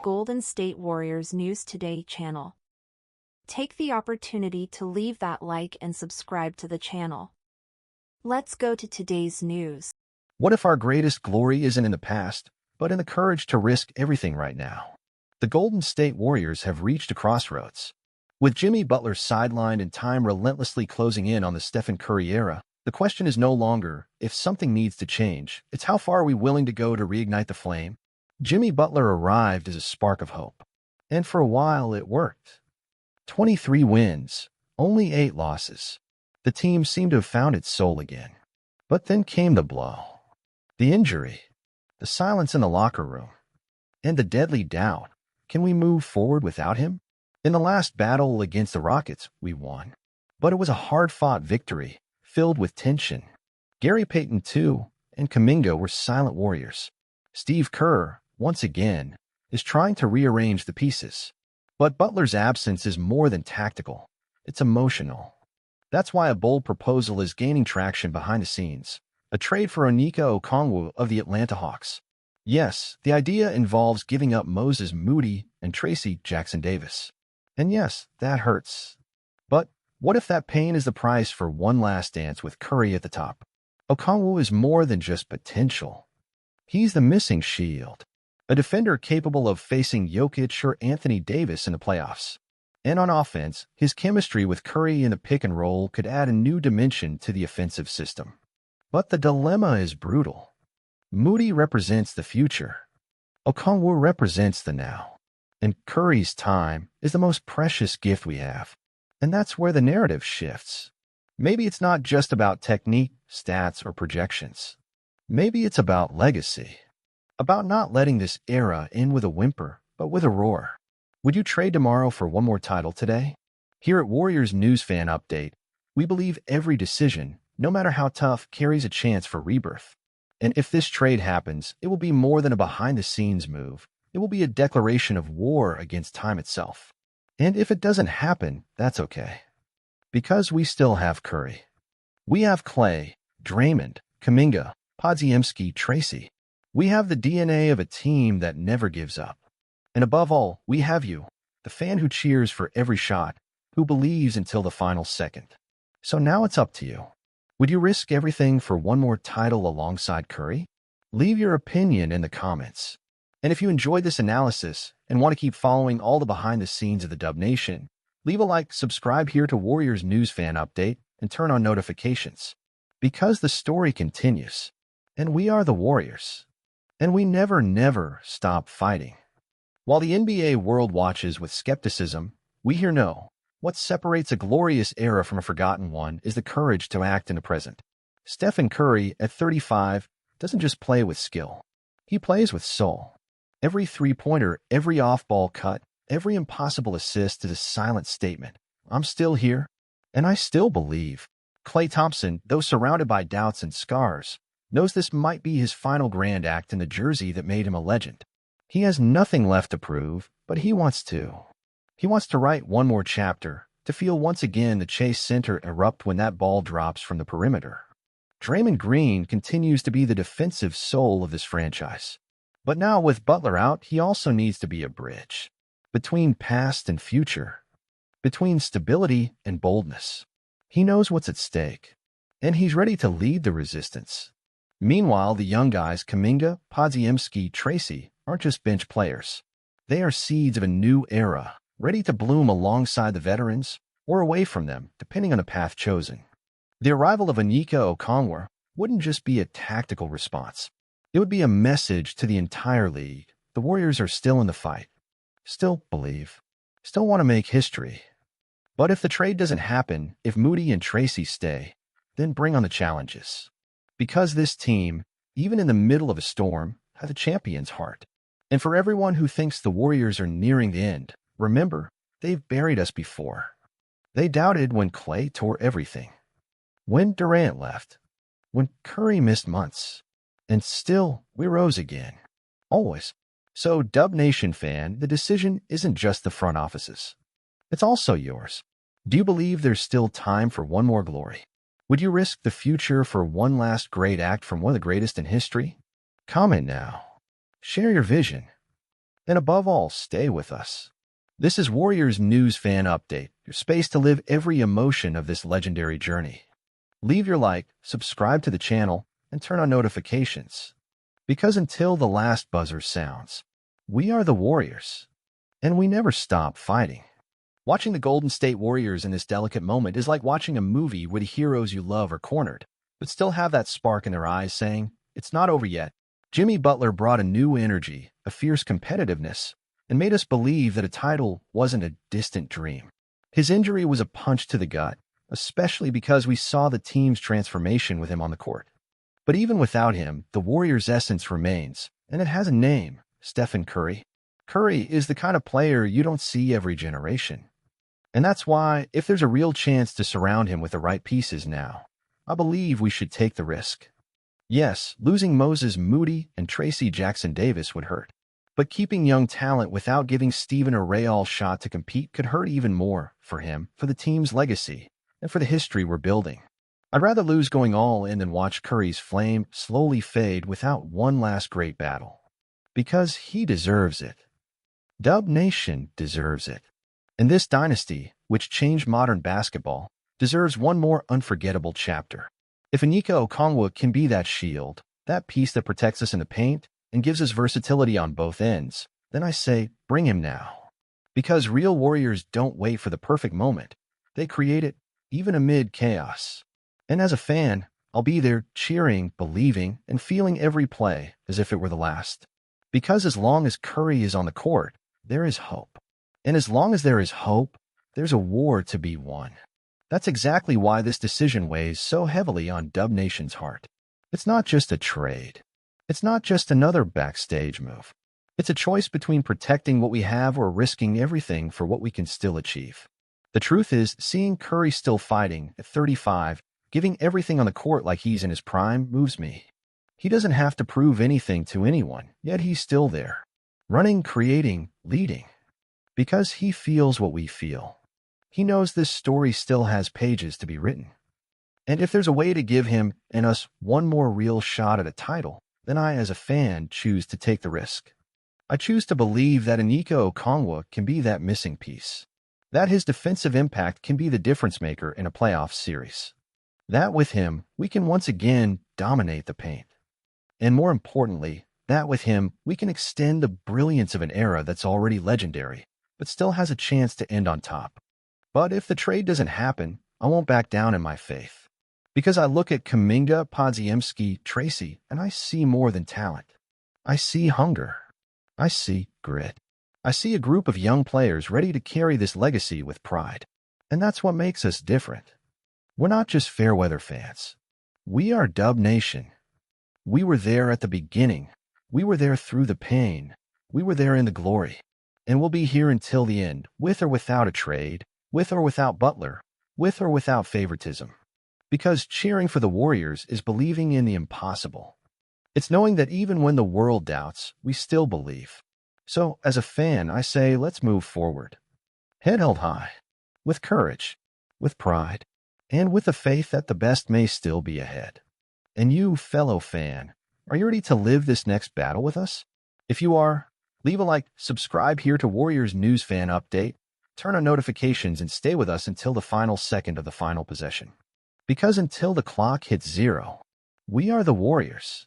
Golden State Warriors News Today channel. Take the opportunity to leave that like and subscribe to the channel. Let's go to today's news. What if our greatest glory isn't in the past, but in the courage to risk everything right now? The Golden State Warriors have reached a crossroads. With Jimmy Butler sidelined and time relentlessly closing in on the Stephen Curry era, the question is no longer if something needs to change, it's how far are we willing to go to reignite the flame? Jimmy Butler arrived as a spark of hope. And for a while it worked. 23 wins, only 8 losses. The team seemed to have found its soul again. But then came the blow. The injury, the silence in the locker room, and the deadly doubt. Can we move forward without him? In the last battle against the Rockets, we won. But it was a hard-fought victory, filled with tension. Gary Payton, too, and Kuminga were silent warriors. Steve Kerr, once again, is trying to rearrange the pieces. But Butler's absence is more than tactical. It's emotional. That's why a bold proposal is gaining traction behind the scenes. A trade for Okongwu of the Atlanta Hawks. Yes, the idea involves giving up Moses Moody and Tracy Jackson-Davis. And yes, that hurts. But what if that pain is the price for one last dance with Curry at the top? Okongwu is more than just potential. He's the missing shield. A defender capable of facing Jokic or Anthony Davis in the playoffs. And on offense, his chemistry with Curry in the pick and roll could add a new dimension to the offensive system. But the dilemma is brutal. Moody represents the future. Okongwu represents the now. And Curry's time is the most precious gift we have. And that's where the narrative shifts. Maybe it's not just about technique, stats, or projections. Maybe it's about legacy. About not letting this era end with a whimper, but with a roar. Would you trade tomorrow for one more title today? Here at Warriors News Fan Update, we believe every decision, no matter how tough, carries a chance for rebirth. And if this trade happens, it will be more than a behind-the-scenes move. It will be a declaration of war against time itself. And if it doesn't happen, that's okay. Because we still have Curry. We have Clay, Draymond, Kuminga, Podziemski, Tracy. We have the DNA of a team that never gives up. And above all, we have you, the fan who cheers for every shot, who believes until the final second. So now it's up to you. Would you risk everything for one more title alongside Curry? Leave your opinion in the comments. And if you enjoyed this analysis and want to keep following all the behind the scenes of the Dub Nation, leave a like, subscribe here to Warriors News Fan Update, and turn on notifications. Because the story continues. And we are the Warriors. And we never stop fighting. While the NBA world watches with skepticism, we here know. What separates a glorious era from a forgotten one is the courage to act in the present. Stephen Curry, at 35, doesn't just play with skill. He plays with soul. Every three-pointer, every off-ball cut, every impossible assist is a silent statement. I'm still here, and I still believe. Klay Thompson, though surrounded by doubts and scars, knows this might be his final grand act in the jersey that made him a legend. He has nothing left to prove, but he wants to. He wants to write one more chapter, to feel once again the Chase Center erupt when that ball drops from the perimeter. Draymond Green continues to be the defensive soul of this franchise. But now with Butler out, he also needs to be a bridge. Between past and future. Between stability and boldness. He knows what's at stake. And he's ready to lead the resistance. Meanwhile, the young guys Kuminga, Podziemski, Tracy aren't just bench players. They are seeds of a new era. Ready to bloom alongside the veterans or away from them, depending on the path chosen. The arrival of Okongwu wouldn't just be a tactical response. It would be a message to the entire league. The Warriors are still in the fight. Still believe. Still want to make history. But if the trade doesn't happen, if Moody and Tracy stay, then bring on the challenges. Because this team, even in the middle of a storm, has a champion's heart. And for everyone who thinks the Warriors are nearing the end, remember, they've buried us before. They doubted when Clay tore everything. When Durant left. When Curry missed months. And still, we rose again. Always. So, Dub Nation fan, the decision isn't just the front office's. It's also yours. Do you believe there's still time for one more glory? Would you risk the future for one last great act from one of the greatest in history? Comment now. Share your vision. And above all, stay with us. This is Warriors News Fan Update, your space to live every emotion of this legendary journey. Leave your like, subscribe to the channel, and turn on notifications. Because until the last buzzer sounds, we are the Warriors, and we never stop fighting. Watching the Golden State Warriors in this delicate moment is like watching a movie where the heroes you love are cornered, but still have that spark in their eyes saying, "It's not over yet." Jimmy Butler brought a new energy, a fierce competitiveness, and made us believe that a title wasn't a distant dream. His injury was a punch to the gut, especially because we saw the team's transformation with him on the court. But even without him, the Warriors' essence remains, and it has a name: Stephen Curry. Curry is the kind of player you don't see every generation. And that's why, if there's a real chance to surround him with the right pieces now, I believe we should take the risk. Yes, losing Moses Moody and Tracy Jackson-Davis would hurt. But keeping young talent without giving Steven a real shot to compete could hurt even more for him, for the team's legacy, and for the history we're building. I'd rather lose going all in than watch Curry's flame slowly fade without one last great battle. Because he deserves it. Dub Nation deserves it. And this dynasty, which changed modern basketball, deserves one more unforgettable chapter. If Okongwu can be that shield, that piece that protects us in the paint and gives us versatility on both ends, then I say, bring him now. Because real Warriors don't wait for the perfect moment. They create it, even amid chaos. And as a fan, I'll be there cheering, believing, and feeling every play as if it were the last. Because as long as Curry is on the court, there is hope. And as long as there is hope, there's a war to be won. That's exactly why this decision weighs so heavily on Dub Nation's heart. It's not just a trade. It's not just another backstage move. It's a choice between protecting what we have or risking everything for what we can still achieve. The truth is, seeing Curry still fighting at 35, giving everything on the court like he's in his prime, moves me. He doesn't have to prove anything to anyone, yet he's still there. Running, creating, leading. Because he feels what we feel. He knows this story still has pages to be written. And if there's a way to give him and us one more real shot at a title, then I, as a fan, choose to take the risk. I choose to believe that Okongwu can be that missing piece. That his defensive impact can be the difference maker in a playoff series. That with him, we can once again dominate the paint. And more importantly, that with him, we can extend the brilliance of an era that's already legendary, but still has a chance to end on top. But if the trade doesn't happen, I won't back down in my faith. Because I look at Kuminga, Podziemski, Tracy, and I see more than talent. I see hunger. I see grit. I see a group of young players ready to carry this legacy with pride. And that's what makes us different. We're not just fair-weather fans. We are Dub Nation. We were there at the beginning. We were there through the pain. We were there in the glory. And we'll be here until the end, with or without a trade, with or without Butler, with or without favoritism. Because cheering for the Warriors is believing in the impossible. It's knowing that even when the world doubts, we still believe. So, as a fan, I say, let's move forward. Head held high, with courage, with pride, and with the faith that the best may still be ahead. And you, fellow fan, are you ready to live this next battle with us? If you are, leave a like, subscribe here to Warriors News Fan Update, turn on notifications, and stay with us until the final second of the final possession. Because until the clock hits 0, we are the Warriors.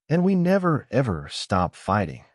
And we never, ever stop fighting.